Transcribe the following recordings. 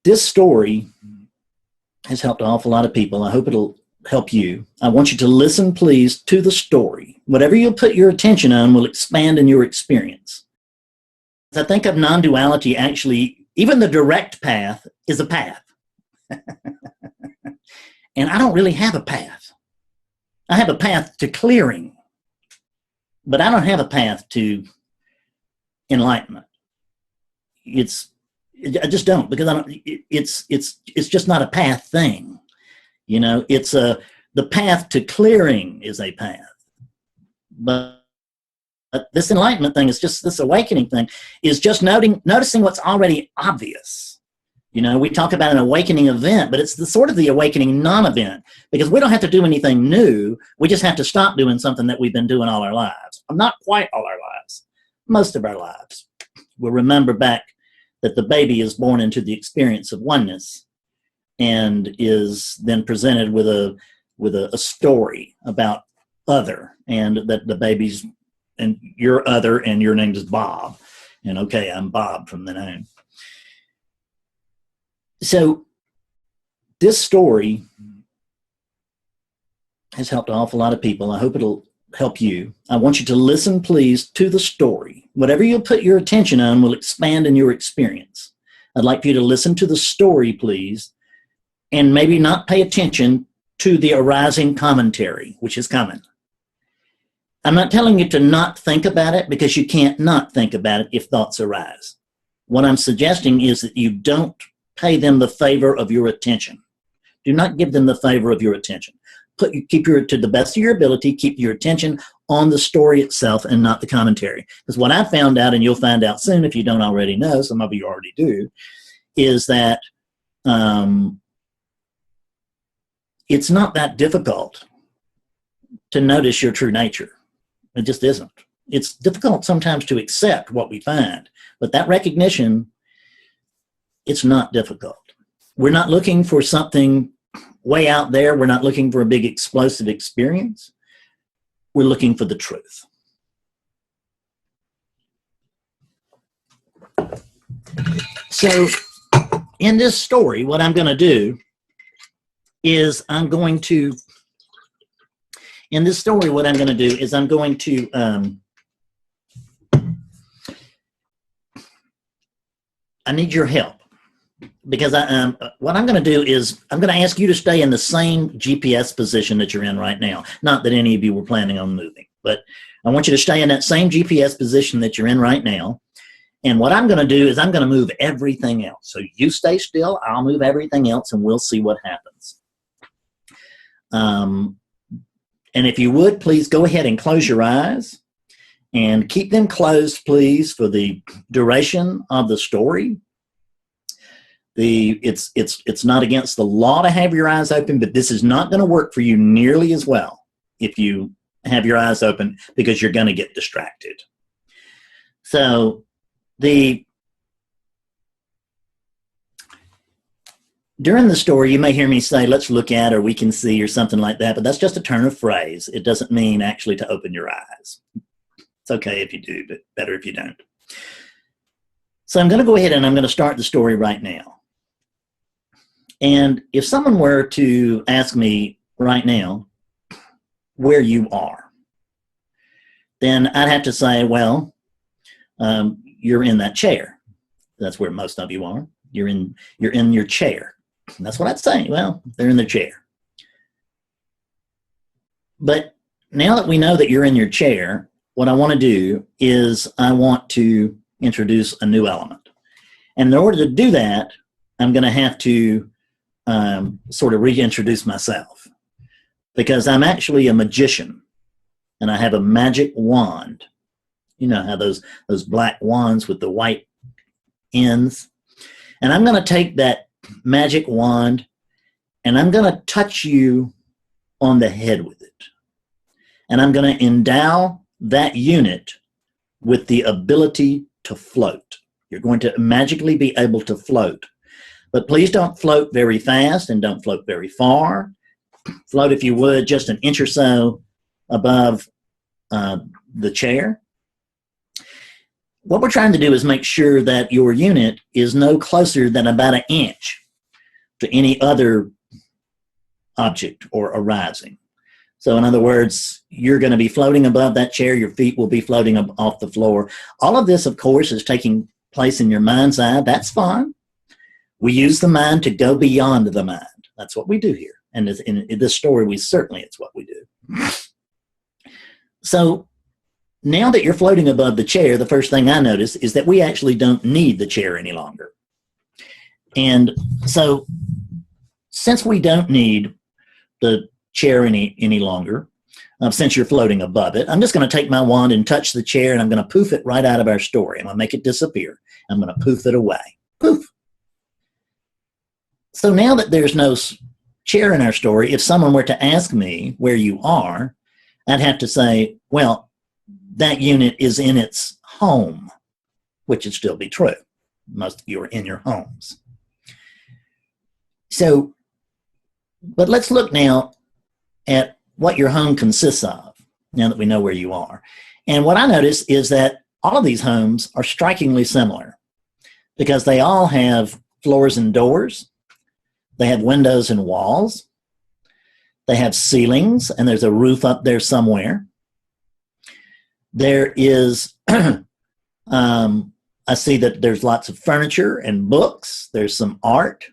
This story has helped an awful lot of people. I hope it'll help you. I want you to listen, please, to the story. Whatever you put your attention on will expand in your experience. As I think of non-duality, actually, even the direct path is a path. And I don't really have a path. I have a path to clearing, but I don't have a path to enlightenment. I just don't, because it's just not a path thing. You know, the path to clearing is a path. But this enlightenment thing is just, this awakening thing is just noticing what's already obvious. You know, we talk about an awakening event, but it's the sort of the awakening non-event, because we don't have to do anything new. We just have to stop doing something that we've been doing all our lives. Not quite all our lives, most of our lives. We'll remember back that the baby is born into the experience of oneness and is then presented with a story about other, and that the baby's, and you're other, and your name is Bob, and okay, I'm Bob from then on. So this story has helped an awful lot of people. I hope it'll help you. I want you to listen, please, to the story. Whatever you put your attention on will expand in your experience. I'd like for you to listen to the story, please, and maybe not pay attention to the arising commentary, which is coming. I'm not telling you to not think about it, because you can't not think about it if thoughts arise. What I'm suggesting is that you don't pay them the favor of your attention. Do not give them the favor of your attention. To the best of your ability, keep your attention on the story itself and not the commentary. Because what I found out, and you'll find out soon if you don't already know, some of you already do, is that it's not that difficult to notice your true nature. It just isn't. It's difficult sometimes to accept what we find, but that recognition, it's not difficult. We're not looking for something way out there. We're not looking for a big explosive experience. We're looking for the truth. So in this story, what I'm going to do is I need your help. Because what I'm going to do is I'm going to ask you to stay in the same GPS position that you're in right now. Not that any of you were planning on moving, but I want you to stay in that same GPS position that you're in right now. And what I'm going to do is I'm going to move everything else. So you stay still, I'll move everything else, and we'll see what happens. And if you would, please go ahead and close your eyes and keep them closed, please, for the duration of the story. It's not against the law to have your eyes open, but this is not going to work for you nearly as well if you have your eyes open, because you're going to get distracted. So during the story, you may hear me say, let's look at, or we can see, or something like that, but that's just a turn of phrase. It doesn't mean actually to open your eyes. It's okay if you do, but better if you don't. So I'm going to go ahead and I'm going to start the story right now. And if someone were to ask me right now where you are, then I'd have to say, well, you're in that chair. That's where most of you are. You're in your chair. That's what I'd say. Well, they're in their chair. But now that we know that you're in your chair, what I want to do is I want to introduce a new element. And in order to do that, I'm going to have to sort of reintroduce myself, because I'm actually a magician and I have a magic wand. You know how those black wands with the white ends? And I'm going to take that magic wand and I'm going to touch you on the head with it. And I'm going to endow that unit with the ability to float. You're going to magically be able to float. But please don't float very fast and don't float very far. Float, if you would, just an inch or so above the chair. what we're trying to do is make sure that your unit is no closer than about an inch to any other object or arising. So in other words, you're going to be floating above that chair. Your feet will be floating off the floor. All of this, of course, is taking place in your mind's eye. That's fine. We use the mind to go beyond the mind. That's what we do here. And in this story, it's what we do. So now that you're floating above the chair, the first thing I notice is that we actually don't need the chair any longer. And so since we don't need the chair any longer, since you're floating above it, I'm just going to take my wand and touch the chair, and I'm going to poof it right out of our story. I'm going to make it disappear. I'm going to poof it away. Poof. So now that there's no chair in our story, if someone were to ask me where you are, I'd have to say, well, that unit is in its home, which would still be true. Most of you are in your homes. So, but let's look now at what your home consists of, now that we know where you are. And what I notice is that all of these homes are strikingly similar because they all have floors and doors. They have windows and walls. They have ceilings, and there's a roof up there somewhere. There is, I see that there's lots of furniture and books. There's some art.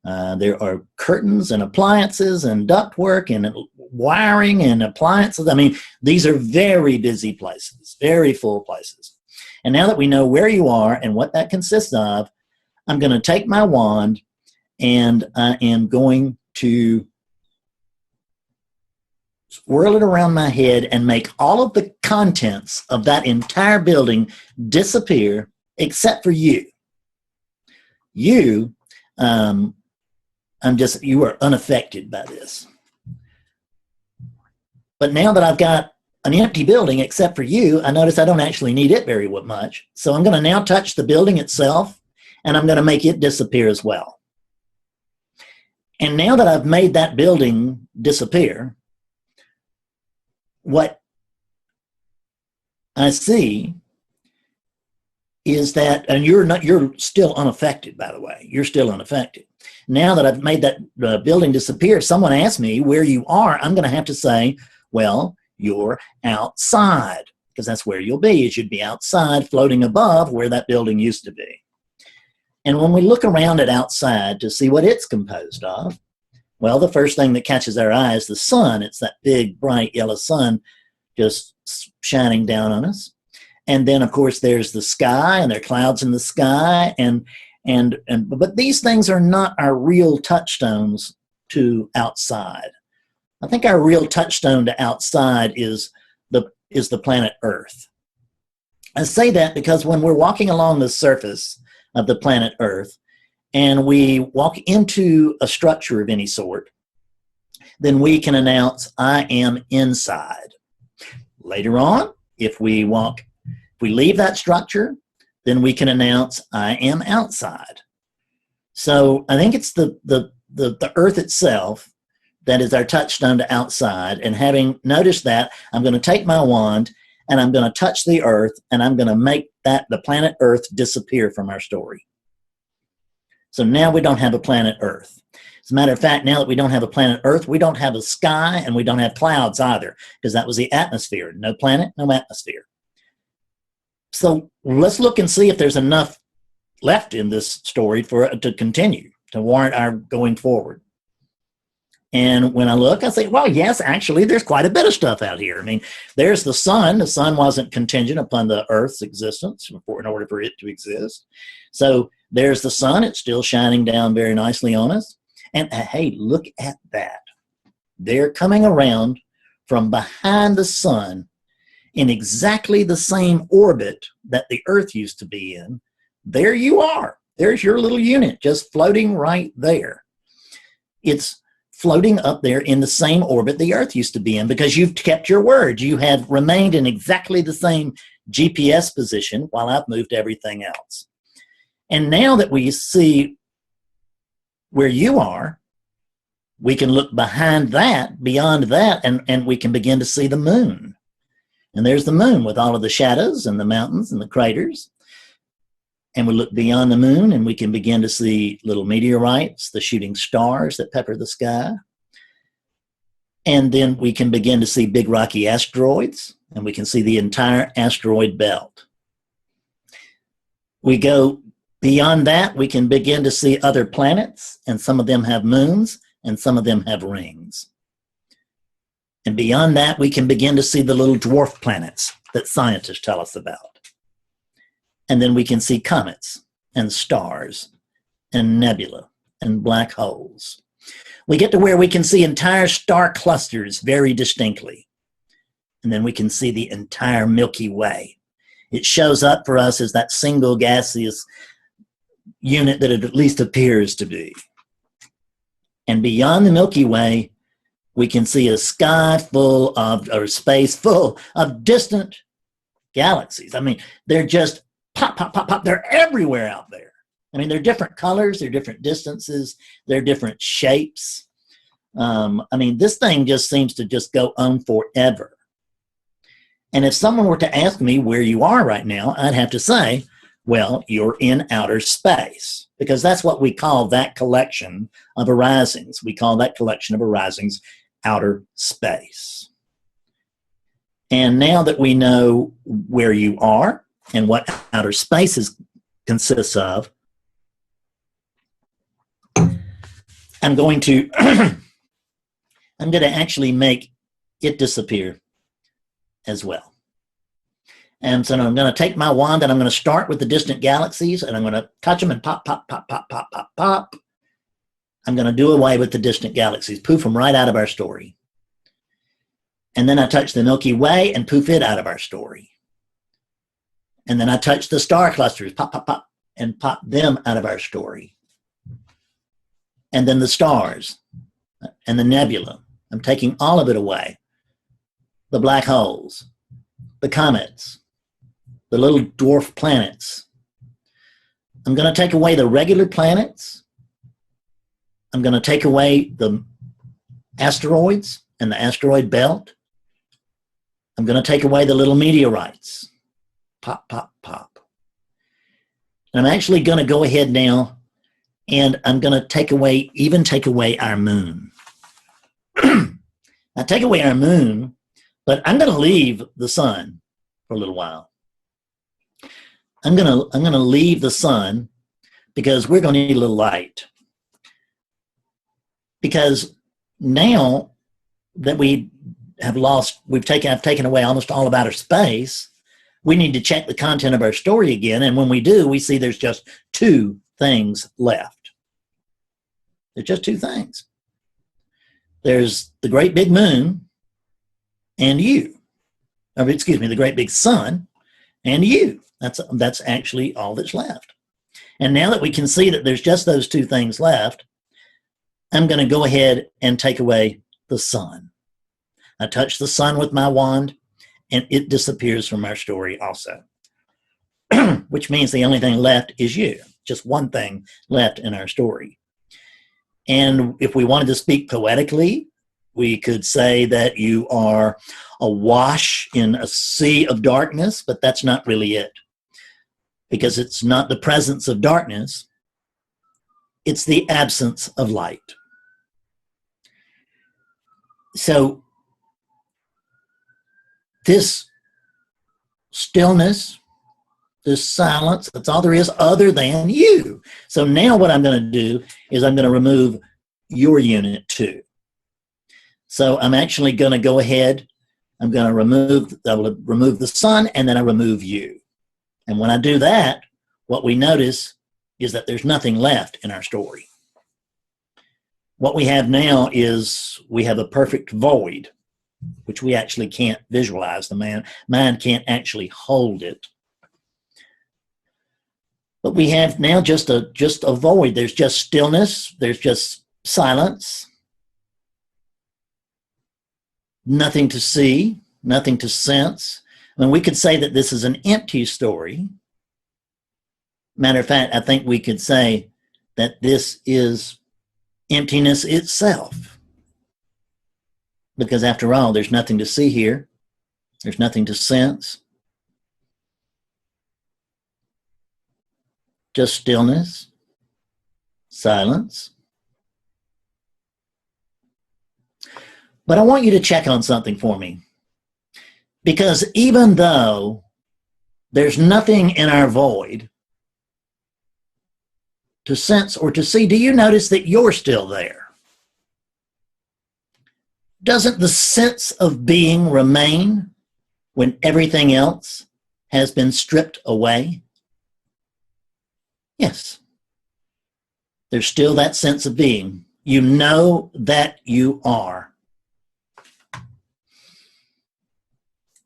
There are curtains and appliances and ductwork and wiring and appliances. I mean, these are very busy places, very full places. And now that we know where you are and what that consists of, I'm going to take my wand and I am going to swirl it around my head and make all of the contents of that entire building disappear except for you. You, you are unaffected by this. But now that I've got an empty building except for you, I notice I don't actually need it very much. So I'm going to now touch the building itself, and I'm going to make it disappear as well. And now that I've made that building disappear, what I see is that, and you're still unaffected, by the way. You're still unaffected. Now that I've made that building disappear, if someone asks me where you are, I'm going to have to say, well, you're outside, because that's where you'll be. You should be outside, floating above where that building used to be. And when we look around at outside to see what it's composed of, well, the first thing that catches our eye is the sun. It's that big, bright yellow sun just shining down on us. And then, of course, there's the sky, and there are clouds in the sky. But these things are not our real touchstones to outside. I think our real touchstone to outside is the planet Earth. I say that because when we're walking along the surface of the planet Earth, and we walk into a structure of any sort, then we can announce, I am inside. Later on, if we leave that structure, then we can announce, I am outside. So I think it's the Earth itself that is our touchstone to outside. And having noticed that, I'm going to take my wand and I'm going to touch the Earth, and I'm going to make the planet Earth disappear from our story. So now we don't have a planet Earth. As a matter of fact, now that we don't have a planet Earth, we don't have a sky, and we don't have clouds either, because that was the atmosphere. No planet, no atmosphere. So let's look and see if there's enough left in this story for it to continue, to warrant our going forward. And when I look, I say, well, yes, actually, there's quite a bit of stuff out here. I mean, there's the sun. The sun wasn't contingent upon the Earth's existence in order for it to exist. So there's the sun. It's still shining down very nicely on us. And hey, look at that. They're coming around from behind the sun in exactly the same orbit that the Earth used to be in. There you are. There's your little unit just floating right there. It's floating up there in the same orbit the Earth used to be in, because you've kept your word. You have remained in exactly the same GPS position while I've moved everything else. And now that we see where you are, we can look behind that, beyond that, and we can begin to see the moon. And there's the moon with all of the shadows and the mountains and the craters. And we look beyond the moon and we can begin to see little meteorites, the shooting stars that pepper the sky. And then we can begin to see big rocky asteroids, and we can see the entire asteroid belt. We go beyond that, we can begin to see other planets, and some of them have moons, and some of them have rings. And beyond that, we can begin to see the little dwarf planets that scientists tell us about. And then we can see comets and stars and nebula and black holes. We get to where we can see entire star clusters very distinctly. And then we can see the entire Milky Way. It shows up for us as that single gaseous unit that it at least appears to be. And beyond the Milky Way, we can see a sky full of, or space full of distant galaxies. I mean, they're just pop, pop, pop, pop. They're everywhere out there. I mean, they're different colors, they're different distances, they're different shapes. I mean, this thing just seems to just go on forever. And if someone were to ask me where you are right now, I'd have to say, well, you're in outer space, because that's what we call that collection of arisings. We call that collection of arisings outer space. And now that we know where you are and what outer space consists of, I'm going to actually make it disappear as well. And so I'm going to take my wand and I'm going to start with the distant galaxies and I'm going to touch them and pop, pop, pop, pop, pop, pop, pop. I'm going to do away with the distant galaxies, poof them right out of our story. And then I touch the Milky Way and poof it out of our story. And then I touch the star clusters, pop, pop, pop, and pop them out of our story. And then the stars and the nebula. I'm taking all of it away. The black holes, the comets, the little dwarf planets. I'm going to take away the regular planets. I'm going to take away the asteroids and the asteroid belt. I'm going to take away the little meteorites. Pop, pop, pop. And I'm actually going to go ahead now and I'm going to take away our moon. I take away our moon, but I'm going to leave the sun for a little while. I'm going to leave the sun because we're going to need a little light. Because now that I've taken away almost all of outer space, we need to check the content of our story again. And when we do, we see there's just two things left. There's just two things. There's the great big moon and you. Or, excuse me, the great big sun and you. That's actually all that's left. And now that we can see that there's just those two things left, I'm going to go ahead and take away the sun. I touch the sun with my wand and it disappears from our story also. Which means the only thing left is you. Just one thing left in our story. And if we wanted to speak poetically, we could say that you are awash in a sea of darkness, but that's not really it. Because it's not the presence of darkness, it's the absence of light. So this stillness, this silence, that's all there is other than you. So now what I'm going to do is I'm going to remove your unit too. So I'm actually going to go ahead, I will remove the sun and then I remove you. And when I do that, what we notice is that there's nothing left in our story. What we have now is we have a perfect void, which we actually can't visualize. The mind can't actually hold it. But we have now just a void. There's just stillness. There's just silence. Nothing to see, nothing to sense. I mean, we could say that this is an empty story. Matter of fact, I think we could say that this is emptiness itself. Because after all, there's nothing to see here There's nothing to sense. Just stillness, silence. But I want you to check on something for me. Because even though there's nothing in our void to sense or to see, do you notice that you're still there? Doesn't the sense of being remain when everything else has been stripped away? Yes. There's still that sense of being. You know that you are.